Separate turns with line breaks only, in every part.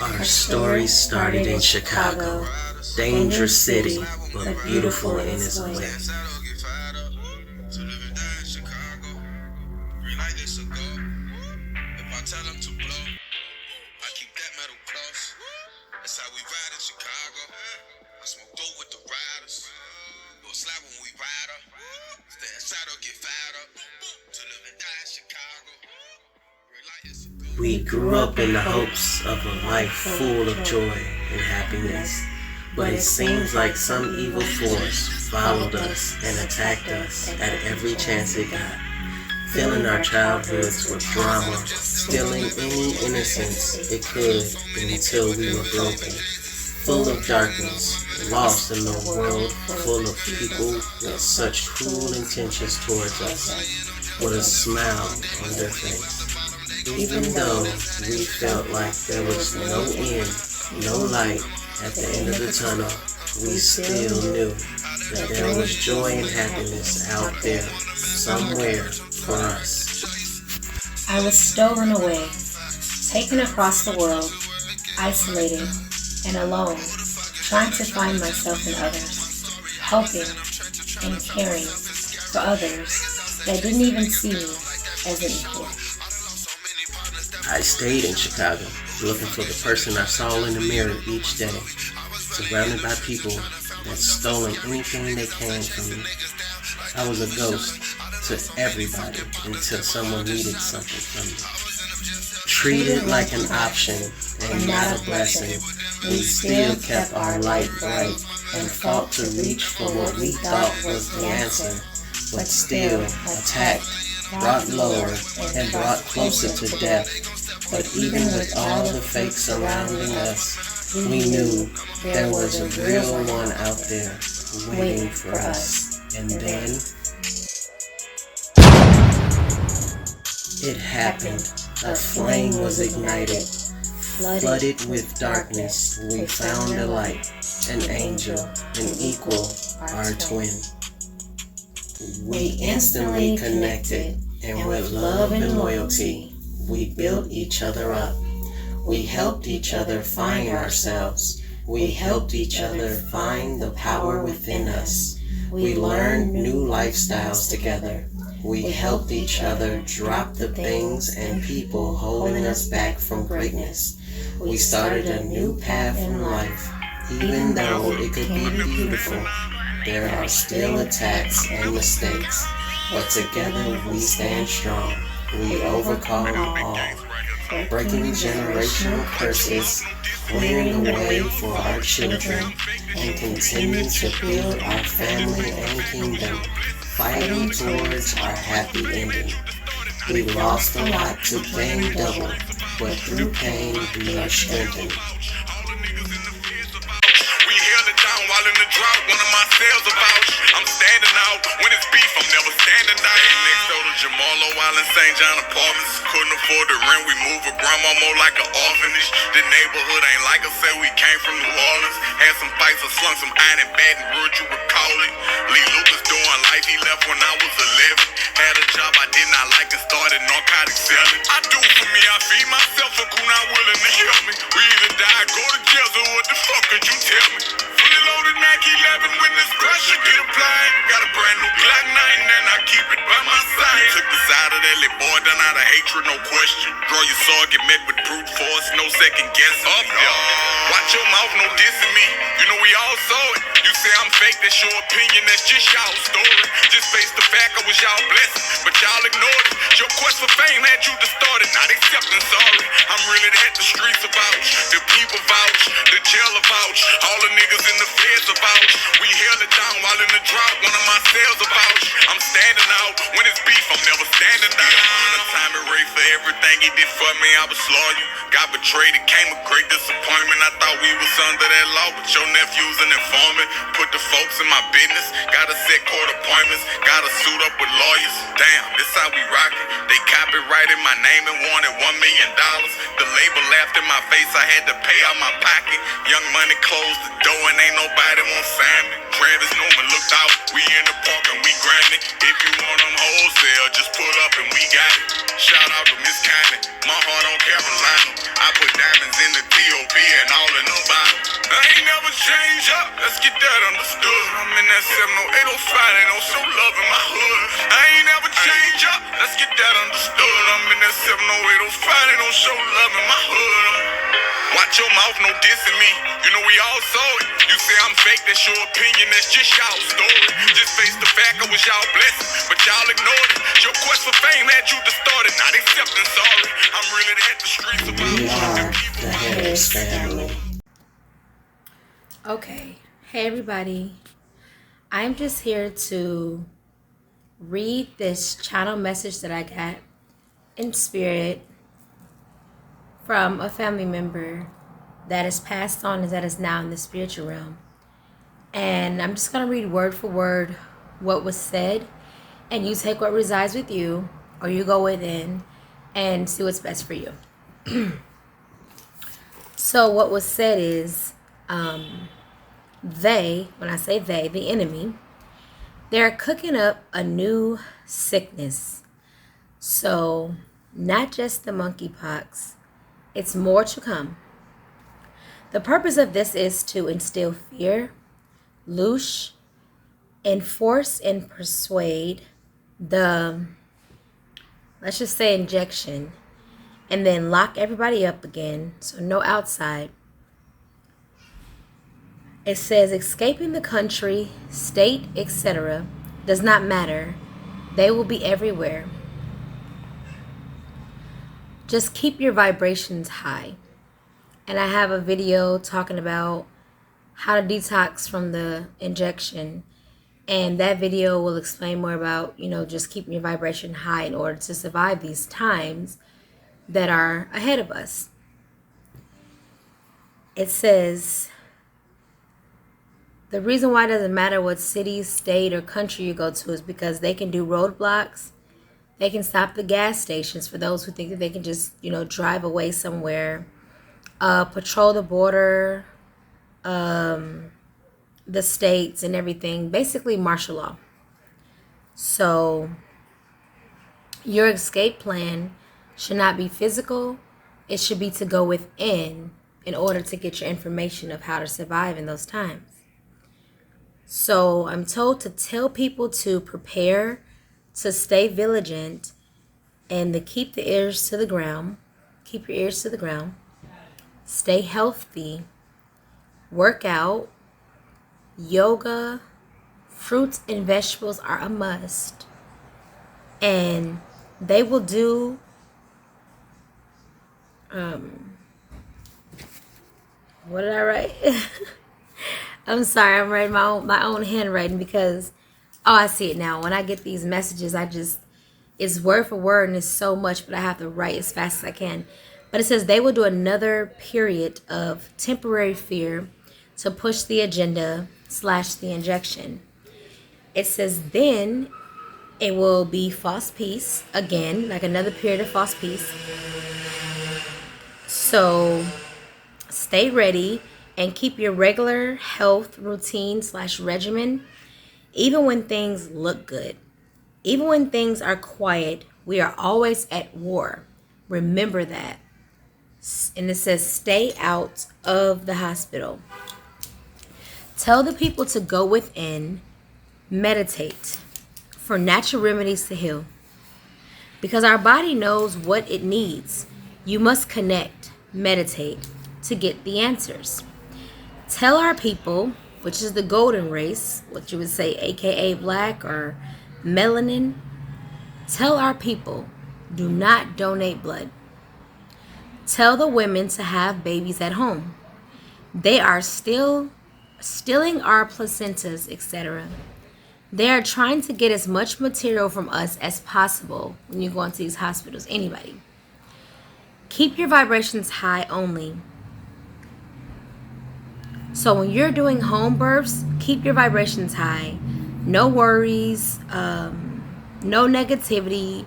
Our story started in Chicago, dangerous city, but beautiful in its way. We grew up in the hopes of a life full of joy and happiness, but it seems like some evil force followed us and attacked us at every chance it got, filling our childhoods with drama, stealing any innocence it could until we were broken, full of darkness, lost in a world full of people with such cruel intentions towards us, with a smile on their face. Even though we felt like there was no end, no light at the end of the tunnel, we still knew that there was joy and happiness out there somewhere for us.
I was stolen away, taken across the world, isolated and alone, trying to find myself in others, helping and caring for others that didn't even see me as an equal.
I stayed in Chicago, looking for the person I saw in the mirror each day, surrounded by people that stolen anything they can from me. I was a ghost to everybody until someone needed something from me. Treated like an option and not a blessing, we still kept our light bright and fought to reach for what we thought was the answer, but still attacked, brought lower, and brought closer to death. But even with all the fake surrounding us, we knew there was a real one out there waiting for us. And then it happened. A flame was ignited. Flooded with darkness, we found a light, an angel, an equal, our twin. We instantly connected, and with love and loyalty, we built each other up. We helped each other find ourselves. We helped each other find the power within us. We learned new lifestyles together. We helped each other drop the things and people holding us back from greatness. We started a new path in life. Even though it could be beautiful, there are still attacks and mistakes. But together we stand strong. We overcome all, breaking generational curses, clearing the way for our children, and continue to build our family and kingdom, fighting towards our happy ending. We lost a lot to gain double, but through pain we are strengthened.
While in the drought, one of my sales about I'm standing out. When it's beef, I'm never standing down. Next door to Jamalo, while in St. John Apartments. Couldn't afford the rent, we moved with grandma more like an orphanage. The neighborhood ain't like I said, we came from New Orleans. Had some fights, I slung some iron in Baton Rouge, you recall it. Lee Lucas doing life, he left when I was 11. Had a job I did not like and started narcotic selling. I do for me, I feed myself, a cool not willing to help me. We either die, go to jail, so what the fuck could you tell me? Fully loaded Mac 11 when this pressure get applied. Got a brand new Glock 9 and I keep it by my side. Took the side of that little boy done out of hatred, no question. Draw your sword, get met with brute force, no second guessing. Up there. Watch your mouth, no dissing me. You know we all saw it. You say I'm fake, that's your opinion, that's just y'all story. Just face the fact I was y'all blessing, but y'all ignored it. Your quest for fame had you distorted, not accepting sorry. I'm really that the streets vouch, the people vouch, the jailer vouch, all the niggas in the feds vouch. We held it down while in the drought, one of my sales vouch. I'm standing out, when it's beef, I'm never standing down. On the time it rate for everything he did for me, I was loyal. Got betrayed, it came a great disappointment. I thought we was under that law, but your nephew's an informant. Put the folks in my business, gotta set court appointments, gotta suit up with lawyers. Damn, this how we rockin'. They copyrighted my name and wanted $1 million. The label laughed in my face, I had to pay out my pocket. Young Money closed the door and ain't nobody want sign me. Travis Newman looked out, we in the park and we grindin'. If you want them wholesale, just pull up and we got it. Shout out to Miss Connie, my heart on Carolina. I put diamonds in the T.O.P. and all in the bottle. I ain't never change up, let's get that understood. I'm in that 70805, they don't show love in my hood. I ain't never change up, let's get that understood. I'm in that 70805, they don't show love in my hood. Watch your mouth, no dissing me. You know we all saw it. You say I'm fake, that's your opinion, that's just y'all story. Just face the fact I was y'all blessing, but y'all ignored it. Your quest for fame had you distorted, not accepting sorry. I'm really at the streets of
We are the Harris family.
Okay, hey everybody. I'm just here to read this channel message that I got in spirit from a family member that is passed on and that is now in the spiritual realm. And I'm just going to read word for word what was said, and you take what resides with you, or you go within and see what's best for you. So what was said is, they, when I say they, the enemy, they're cooking up a new sickness. So not just the monkeypox, it's more to come. The purpose of this is to instill fear, LOUIE, enforce and persuade the, let's just say, injection, and then lock everybody up again, so no outside. It says escaping the country, state, etc. does not matter. They will be everywhere. Just keep your vibrations high. And I have a video talking about how to detox from the injection. And that video will explain more about, just keeping your vibration high in order to survive these times that are ahead of us. It says, the reason why it doesn't matter what city, state, or country you go to is because they can do roadblocks. They can stop the gas stations for those who think that they can just, drive away somewhere. Patrol the border, the states and everything. Basically martial law. So your escape plan should not be physical. It should be to go within in order to get your information of how to survive in those times. So I'm told to tell people to prepare, to stay vigilant, and to keep the ears to the ground. Keep your ears to the ground. Stay healthy. Work out. Yoga. Fruits and vegetables are a must. And they will do what did I write? I'm sorry, I'm writing my own handwriting because, I see it now. When I get these messages, it's word for word and it's so much, but I have to write as fast as I can. But it says they will do another period of temporary fear to push the agenda / the injection. It says then it will be false peace again, like another period of false peace. So stay ready and keep your regular health routine / regimen. Even when things look good, even when things are quiet, we are always at war. Remember that. And it says stay out of the hospital. Tell the people to go within, meditate for natural remedies to heal. Because our body knows what it needs. You must connect, meditate to get the answers. Tell our people, which is the golden race, what you would say aka black or melanin, tell our people, do not donate blood. Tell the women to have babies at home. They are still stealing our placentas, etc. They are trying to get as much material from us as possible when you go into these hospitals. Anybody. Keep your vibrations high only. So when you're doing home births, keep your vibrations high. No worries, no negativity.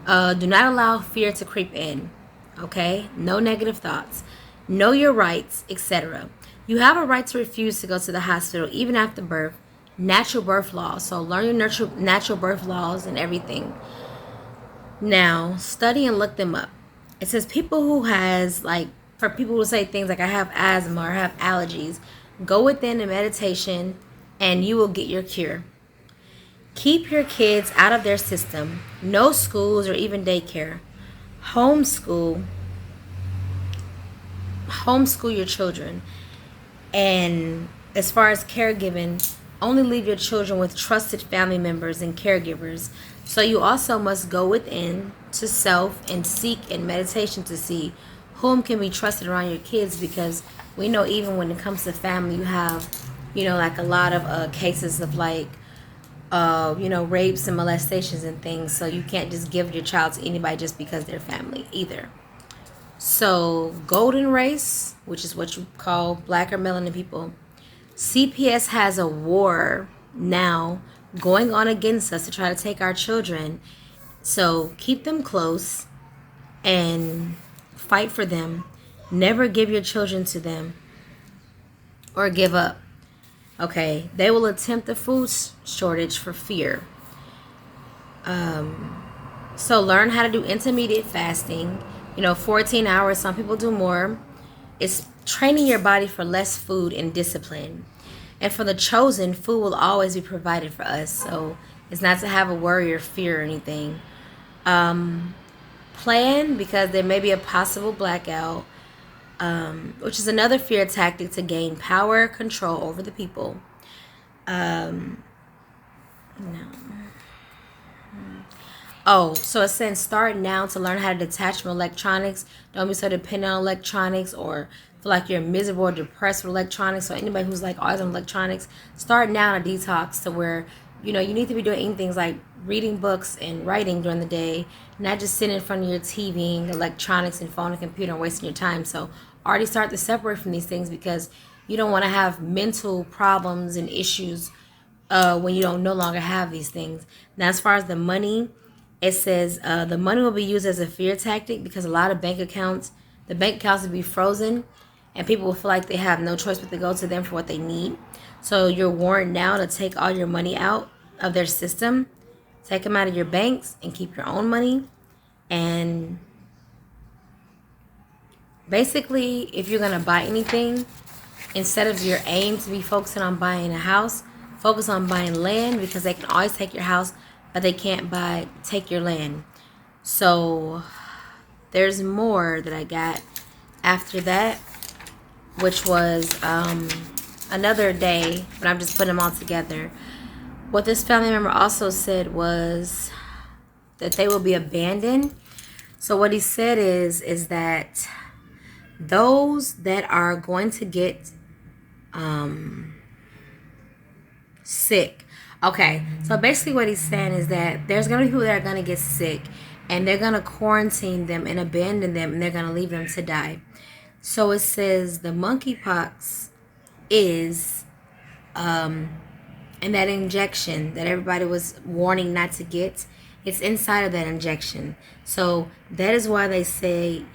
Do not allow fear to creep in. Okay? No negative thoughts. Know your rights, etc. You have a right to refuse to go to the hospital even after birth. Natural birth laws. So learn your natural birth laws and everything. Now, study and look them up. It says people who has like for people who say things like I have asthma or I have allergies, go within in meditation and you will get your cure. Keep your kids out of their system. No schools or even daycare. Homeschool your children. And as far as caregiving, only leave your children with trusted family members and caregivers. So you also must go within to self and seek in meditation to see whom can be trusted around your kids, because we know even when it comes to family, you have, like a lot of cases of like, rapes and molestations and things. So you can't just give your child to anybody just because they're family either. So golden race, which is what you call black or melanin people, CPS has a war now going on against us to try to take our children. So keep them close and fight for them. Never give your children to them or give up. Okay, they will attempt the food shortage for fear. So learn how to do intermediate fasting. 14 hours. Some people do more. It's training your body for less food and discipline. And for the chosen, food will always be provided for us. So it's not to have a worry or fear or anything. Plan, because there may be a possible blackout, which is another fear tactic to gain power, control over the people. So it's saying start now to learn how to detach from electronics. Don't be so dependent on electronics or feel like you're miserable or depressed with electronics. So anybody who's like always on electronics, start now to detox to where, you need to be doing things like reading books and writing during the day, not just sitting in front of your TV and electronics and phone and computer and wasting your time. So already start to separate from these things, because you don't want to have mental problems and issues when you don't no longer have these things. Now, as far as the money, it says the money will be used as a fear tactic, because a lot of the bank accounts will be frozen and people will feel like they have no choice but to go to them for what they need. So you're warned now to take all your money out of their system, take them out of your banks and keep your own money. And basically, if you're going to buy anything, instead of your aim to be focusing on buying a house, focus on buying land, because they can always take your house, but they can't take your land. So there's more that I got after that, which was another day, but I'm just putting them all together. What this family member also said was that they will be abandoned. So what he said is that those that are going to get sick. Okay, so basically what he's saying is that there's going to be people that are going to get sick, and they're going to quarantine them and abandon them, and they're going to leave them to die. So it says the monkeypox is and that injection that everybody was warning not to get, it's inside of that injection. So that is why they say,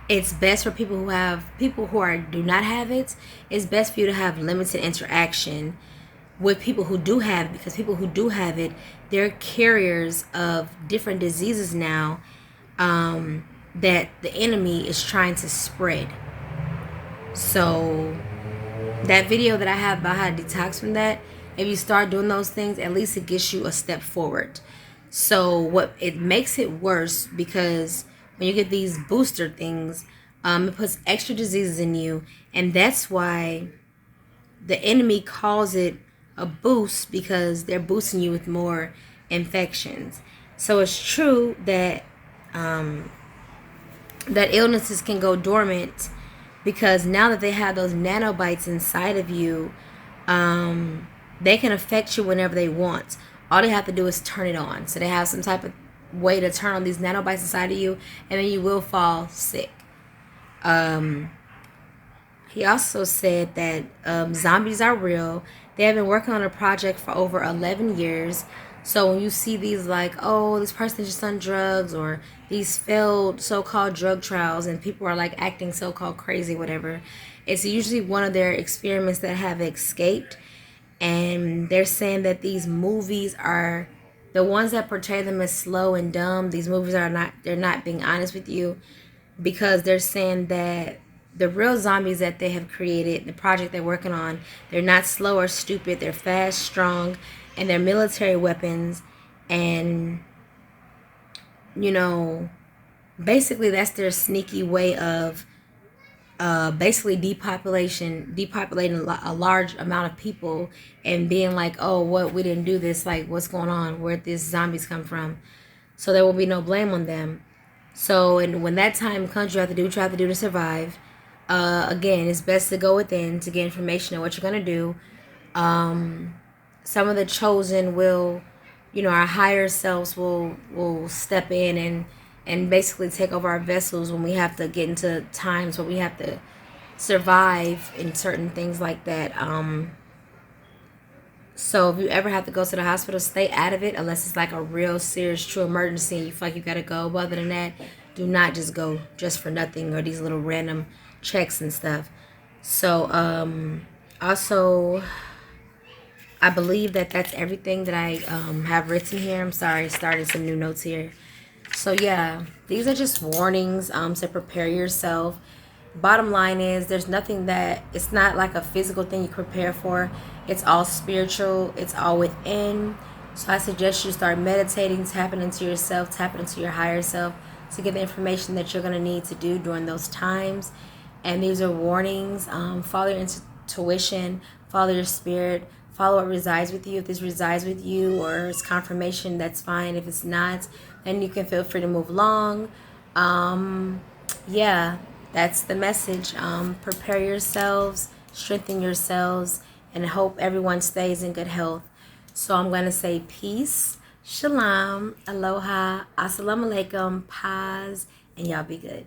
it's best for people who do not have it. It's best for you to have limited interaction with people who do have it, because people who do have it, they're carriers of different diseases now that the enemy is trying to spread. So that video that I have about how to detox from that, if you start doing those things, at least it gets you a step forward. So what it makes it worse, because when you get these booster things, it puts extra diseases in you, and that's why the enemy calls it a boost, because they're boosting you with more infections. So it's true that that illnesses can go dormant, because now that they have those nanobites inside of you, they can affect you whenever they want. All they have to do is turn it on. So they have some type of way to turn on these nanobites inside of you, and then you will fall sick. He also said that zombies are real. They have been working on a project for over 11 years. So when you see these like, oh, this person just done drugs, or these failed so-called drug trials, and people are like acting so-called crazy, whatever, it's usually one of their experiments that have escaped. And they're saying that these movies are the ones that portray them as slow and dumb. They're not being honest with you. because they're saying that the real zombies that they have created, the project they're working on, they're not slow or stupid. They're fast, strong, and they're military weapons. And, you know, basically that's their sneaky way of basically depopulating a large amount of people and being like, oh, what, we didn't do this, like, what's going on, where'd these zombies come from? So there will be no blame on them. So, and when that time comes, you have to do what you have to do to survive. Again, it's best to go within to get information on what you're going to do. Some of the chosen will, you know, our higher selves will step in and basically take over our vessels when we have to get into times where we have to survive in certain things like that. So if you ever have to go to the hospital, stay out of it unless it's like a real serious, true emergency and you feel like you gotta go. But other than that, do not just go just for nothing or these little random checks and stuff. So also, I believe that that's everything that I have written here. I'm sorry, starting some new notes here. So yeah, these are just warnings to prepare yourself. Bottom line is, there's nothing that, it's not like a physical thing you prepare for. It's all spiritual. It's all within. So I suggest you start meditating, tapping into yourself, tapping into your higher self to get the information that you're going to need to do during those times. And these are warnings. Follow your intuition, follow your spirit, follow what resides with you. If this resides with you or it's confirmation, that's fine. If it's not, then you can feel free to move along. Yeah, that's the message. Prepare yourselves, strengthen yourselves, and hope everyone stays in good health. So I'm going to say peace, shalom, aloha, assalamu alaikum, paz, and y'all be good.